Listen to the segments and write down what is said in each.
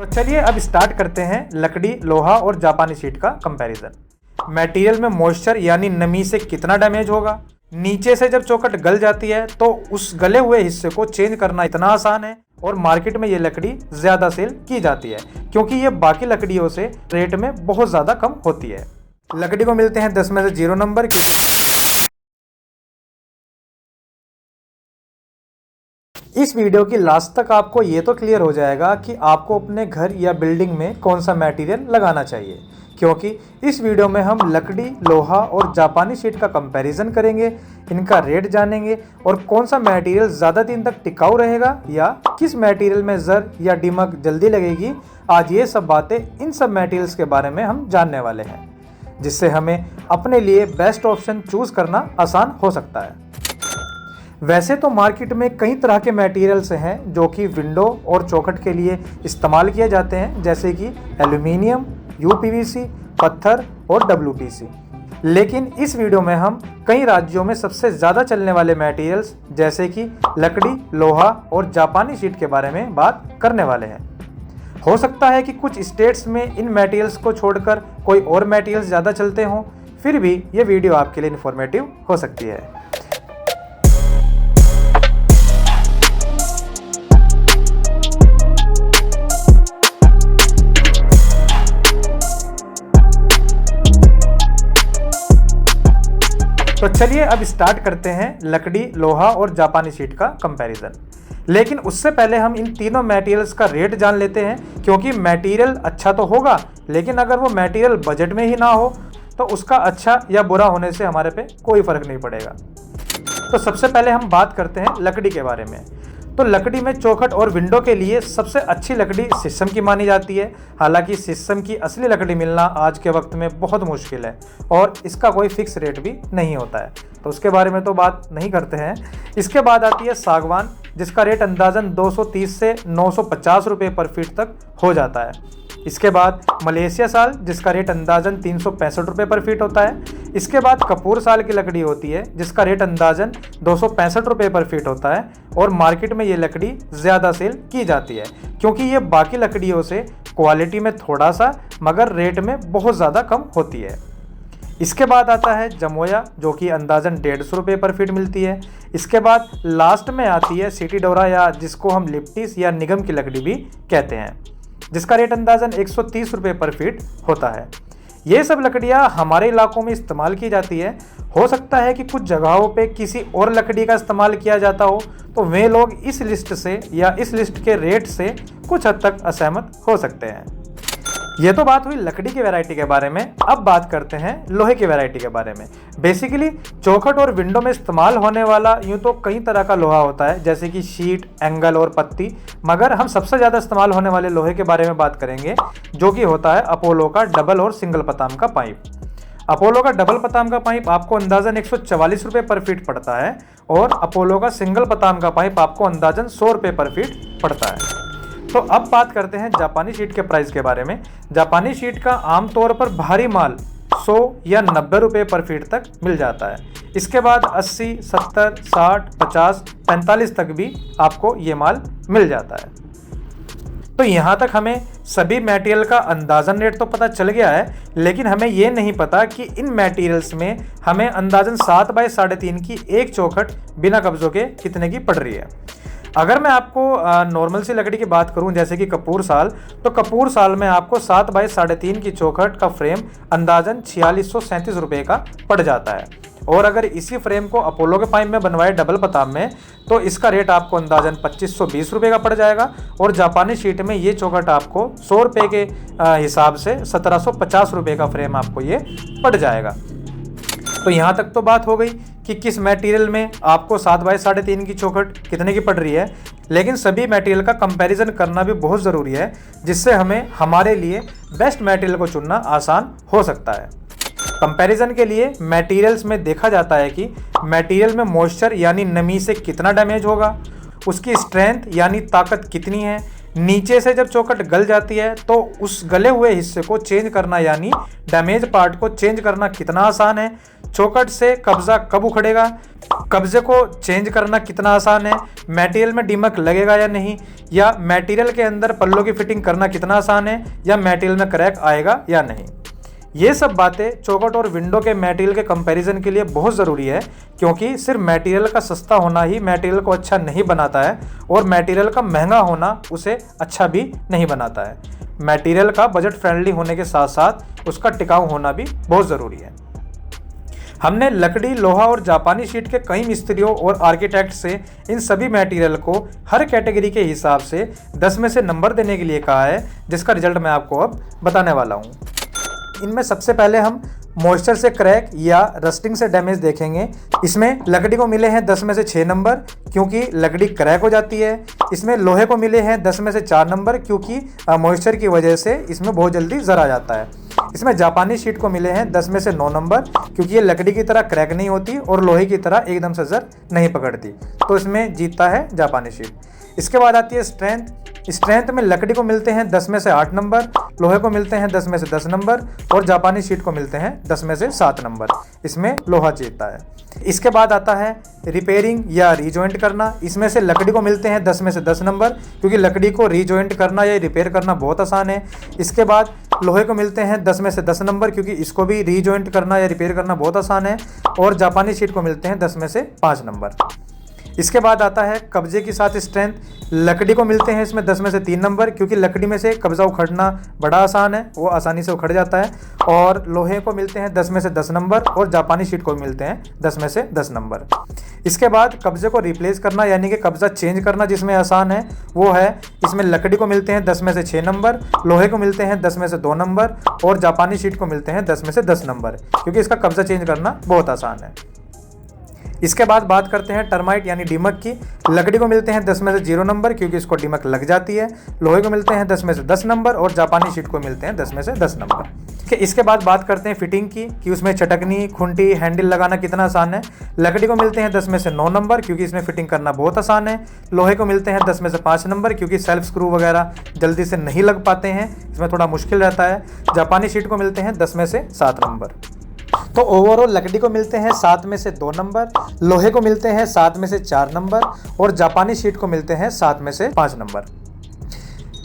तो चलिए अब स्टार्ट करते हैं लकड़ी, लोहा और जापानी शीट का कंपैरिजन। मटेरियल में मॉइस्चर यानी नमी से कितना डैमेज होगा। नीचे से जब चौखट गल जाती है तो उस गले हुए हिस्से को चेंज करना इतना आसान है और मार्केट में ये लकड़ी ज़्यादा सेल की जाती है क्योंकि ये बाकी लकड़ियों से रेट में बहुत ज़्यादा कम होती है। लकड़ी को मिलते हैं 10 में से 0 नंबर। इस वीडियो की लास्ट तक आपको ये तो क्लियर हो जाएगा कि आपको अपने घर या बिल्डिंग में कौन सा मटेरियल लगाना चाहिए, क्योंकि इस वीडियो में हम लकड़ी, लोहा और जापानी शीट का कंपैरिजन करेंगे, इनका रेट जानेंगे और कौन सा मटेरियल ज़्यादा दिन तक टिकाऊ रहेगा या किस मटेरियल में ज़र या दीमक जल्दी लगेगी। आज ये सब बातें इन सब मटेरियल्स के बारे में हम जानने वाले हैं, जिससे हमें अपने लिए बेस्ट ऑप्शन चूज़ करना आसान हो सकता है। वैसे तो मार्केट में कई तरह के मटेरियल्स हैं जो कि विंडो और चौखट के लिए इस्तेमाल किए जाते हैं, जैसे कि एल्यूमिनियम, यूपीवीसी, पत्थर और डब्ल्यूपीसी। लेकिन इस वीडियो में हम कई राज्यों में सबसे ज़्यादा चलने वाले मटेरियल्स जैसे कि लकड़ी, लोहा और जापानी शीट के बारे में बात करने वाले हैं। हो सकता है कि कुछ स्टेट्स में इन मटेरियल्स को छोड़कर कोई और मटेरियल्स ज़्यादा चलते हों, फिर भी ये वीडियो आपके लिए इन्फॉर्मेटिव हो सकती है। तो चलिए अब स्टार्ट करते हैं लकड़ी, लोहा और जापानी शीट का कंपैरिजन। लेकिन उससे पहले हम इन तीनों मटेरियल्स का रेट जान लेते हैं, क्योंकि मटेरियल अच्छा तो होगा लेकिन अगर वो मटेरियल बजट में ही ना हो तो उसका अच्छा या बुरा होने से हमारे पे कोई फ़र्क नहीं पड़ेगा। तो सबसे पहले हम बात करते हैं लकड़ी के बारे में। तो लकड़ी में चौखट और विंडो के लिए सबसे अच्छी लकड़ी शीशम की मानी जाती है। हालांकि शीशम की असली लकड़ी मिलना आज के वक्त में बहुत मुश्किल है और इसका कोई फिक्स रेट भी नहीं होता है, तो उसके बारे में तो बात नहीं करते हैं। इसके बाद आती है सागवान, जिसका रेट अंदाजन 230 से 950 रुपये पर फीट तक हो जाता है। इसके बाद मलेशिया साल, जिसका रेट अंदाजन 365 रुपये पर फीट होता है। इसके बाद कपूर साल की लकड़ी होती है, जिसका रेट अंदाजन 265 रुपये पर फीट होता है और मार्केट में ये लकड़ी ज़्यादा सेल की जाती है क्योंकि ये बाकी लकड़ियों से क्वालिटी में थोड़ा सा मगर रेट में बहुत ज़्यादा कम होती है। इसके बाद आता है जमोया, जो कि अंदाजन 150 रुपये पर फीट मिलती है। इसके बाद लास्ट में आती है सिटी डोरा, या जिसको हम लिप्टिस या निगम की लकड़ी भी कहते हैं, जिसका रेट अंदाजन 130 रुपये पर फीट होता है। ये सब लकड़ियाँ हमारे इलाकों में इस्तेमाल की जाती है। हो सकता है कि कुछ जगहों पे किसी और लकड़ी का इस्तेमाल किया जाता हो, तो वे लोग इस लिस्ट से या इस लिस्ट के रेट से कुछ हद तक असहमत हो सकते हैं। ये तो बात हुई लकड़ी की वैरायटी के बारे में। अब बात करते हैं लोहे की वैरायटी के बारे में। बेसिकली चौखट और विंडो में इस्तेमाल होने वाला यूँ तो कई तरह का लोहा होता है, जैसे कि शीट, एंगल और पत्ती, मगर हम सबसे ज़्यादा इस्तेमाल होने वाले लोहे के बारे में बात करेंगे, जो कि होता है अपोलो का डबल और सिंगल पताम का पाइप। अपोलो का डबल पताम का पाइप आपको अंदाजन 144 रुपये पर फीट पड़ता है और अपोलो का सिंगल पताम का पाइप आपको अंदाजन 100 रुपये पर फीट पड़ता है। तो अब बात करते हैं जापानी शीट के प्राइस के बारे में। जापानी शीट का आमतौर पर भारी माल 100 या 90 रुपये पर फीट तक मिल जाता है। इसके बाद 80, 70, 60, 50, 45 तक भी आपको ये माल मिल जाता है। तो यहाँ तक हमें सभी मटेरियल का अंदाजन रेट तो पता चल गया है, लेकिन हमें ये नहीं पता कि इन मटेरियल्स में हमें अंदाजन 7 बाय 3.5 की एक चौखट बिना कब्जों के कितने की पड़ रही है। अगर मैं आपको नॉर्मल सी लकड़ी की बात करूं, जैसे कि कपूर साल, तो कपूर साल में आपको 7 बाय 3.5 की चौखट का फ्रेम अंदाजन 4637 रुपये का पड़ जाता है। और अगर इसी फ्रेम को अपोलो के पाइप में बनवाए डबल पताम में, तो इसका रेट आपको अंदाजन 2520 रुपये का पड़ जाएगा और जापानी शीट में ये चौखट आपको 100 रुपये के हिसाब से 1750 रुपये का फ्रेम आपको ये पड़ जाएगा। तो यहाँ तक तो बात हो गई कि किस मटेरियल में आपको 7 बाय 3.5 की चौखट कितने की पड़ रही है, लेकिन सभी मटेरियल का कंपैरिजन करना भी बहुत ज़रूरी है, जिससे हमें हमारे लिए बेस्ट मटेरियल को चुनना आसान हो सकता है। कंपैरिजन के लिए मटेरियल्स में देखा जाता है कि मटेरियल में मॉइस्चर यानी नमी से कितना डैमेज होगा, उसकी स्ट्रेंथ यानी ताकत कितनी है, नीचे से जब चौखट गल जाती है तो उस गले हुए हिस्से को चेंज करना यानी डैमेज पार्ट को चेंज करना कितना आसान है। चौखट से कब्जा कब उखड़ेगा, कब्जे को चेंज करना कितना आसान है, मटेरियल में दीमक लगेगा या नहीं, या मटेरियल के अंदर पल्लों की फिटिंग करना कितना आसान है, या मटेरियल में क्रैक आएगा या नहीं। ये सब बातें चौखट और विंडो के मटेरियल के कंपैरिजन के लिए बहुत ज़रूरी है, क्योंकि सिर्फ मटेरियल का सस्ता होना ही मटेरियल को अच्छा नहीं बनाता है और मटेरियल का महंगा होना उसे अच्छा भी नहीं बनाता है। मटेरियल का बजट फ्रेंडली होने के साथ साथ उसका टिकाऊ होना भी बहुत ज़रूरी है। हमने लकड़ी, लोहा और जापानी शीट के कई मिस्त्रियों और आर्किटेक्ट से इन सभी मटेरियल को हर कैटेगरी के हिसाब से 10 में से नंबर देने के लिए कहा है, जिसका रिजल्ट मैं आपको अब बताने वाला हूँ। इनमें सबसे पहले हम मॉइस्चर से क्रैक या रस्टिंग से डैमेज देखेंगे। इसमें लकड़ी को मिले हैं 10 में से 6 नंबर, क्योंकि लकड़ी क्रैक हो जाती है। इसमें लोहे को मिले हैं 10 में से 4 नंबर, क्योंकि मॉइस्चर की वजह से इसमें बहुत जल्दी जर आ जाता है। इसमें जापानी शीट को मिले हैं 10 में से 9 नंबर, क्योंकि ये लकड़ी की तरह क्रैक नहीं होती और लोहे की तरह एकदम से जर नहीं पकड़ती, तो इसमें जीतता है जापानी शीट। इसके बाद आती है स्ट्रेंथ। स्ट्रेंथ में लकड़ी को मिलते हैं 10 में से 8 नंबर, लोहे को मिलते हैं 10 में से 10 नंबर और जापानी शीट को मिलते हैं 10 में से 7 नंबर। इसमें लोहा जीतता है। इसके बाद आता है रिपेयरिंग या रीजॉइंट करना। इसमें से लकड़ी को मिलते हैं 10 में से 10 नंबर, क्योंकि लकड़ी को रीजॉइंट करना या रिपेयर करना बहुत आसान है। इसके बाद लोहे को मिलते हैं 10 में से 10 नंबर, क्योंकि इसको भी रीजॉइंट करना या रिपेयर करना बहुत आसान है। और जापानी शीट को मिलते हैं 10 में से 5 नंबर। इसके बाद आता है कब्जे के साथ स्ट्रेंथ। लकड़ी को मिलते हैं इसमें 10 में से 3 नंबर, क्योंकि लकड़ी में से कब्जा उखड़ना बड़ा आसान है, वो आसानी से उखड़ जाता है। और लोहे को मिलते हैं 10 में से 10 नंबर और जापानी शीट को मिलते हैं 10 में से 10 नंबर। इसके बाद कब्जे को रिप्लेस करना यानी कि कब्जा चेंज करना जिसमें आसान है वो है, इसमें लकड़ी को मिलते हैं 10 में से 6 नंबर, लोहे को मिलते हैं 10 में से 2 नंबर और जापानी शीट को मिलते हैं 10 में से 10 नंबर, क्योंकि इसका कब्जा चेंज करना बहुत आसान है। इसके बाद बात करते हैं टर्माइट यानी दीमक की। लकड़ी को मिलते हैं 10 में से 0 नंबर, क्योंकि इसको दीमक लग जाती है। लोहे को मिलते हैं 10 में से 10 नंबर और जापानी शीट को मिलते हैं 10 में से 10 नंबर। इसके बाद बात करते हैं फिटिंग की कि उसमें चटकनी, खुंटी, हैंडल लगाना कितना आसान है। लकड़ी को मिलते हैं 10 में से 9 नंबर, क्योंकि इसमें फिटिंग करना बहुत आसान है। लोहे को मिलते हैं 10 में से 5 नंबर, क्योंकि सेल्फ स्क्रू वगैरह जल्दी से नहीं लग पाते हैं, इसमें थोड़ा मुश्किल रहता है। जापानी शीट को मिलते हैं 10 में से 7 नंबर। तो ओवरऑल लकड़ी को मिलते हैं 7 में से 2 नंबर, लोहे को मिलते हैं 7 में से 4 नंबर और जापानी शीट को मिलते हैं 7 में से 5 नंबर।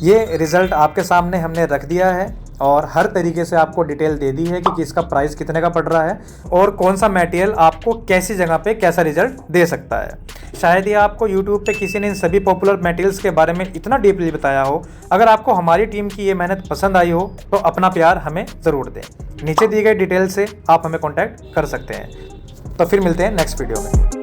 ये रिजल्ट आपके सामने हमने रख दिया है और हर तरीके से आपको डिटेल दे दी है कि किसका प्राइस कितने का पड़ रहा है और कौन सा मटेरियल आपको कैसी जगह पे कैसा रिजल्ट दे सकता है। शायद ये आपको YouTube पे किसी ने इन सभी पॉपुलर मटेरियल्स के बारे में इतना डीपली बताया हो। अगर आपको हमारी टीम की ये मेहनत पसंद आई हो तो अपना प्यार हमें ज़रूर दें। नीचे दी गई डिटेल से आप हमें कॉन्टैक्ट कर सकते हैं। तो फिर मिलते हैं नेक्स्ट वीडियो में।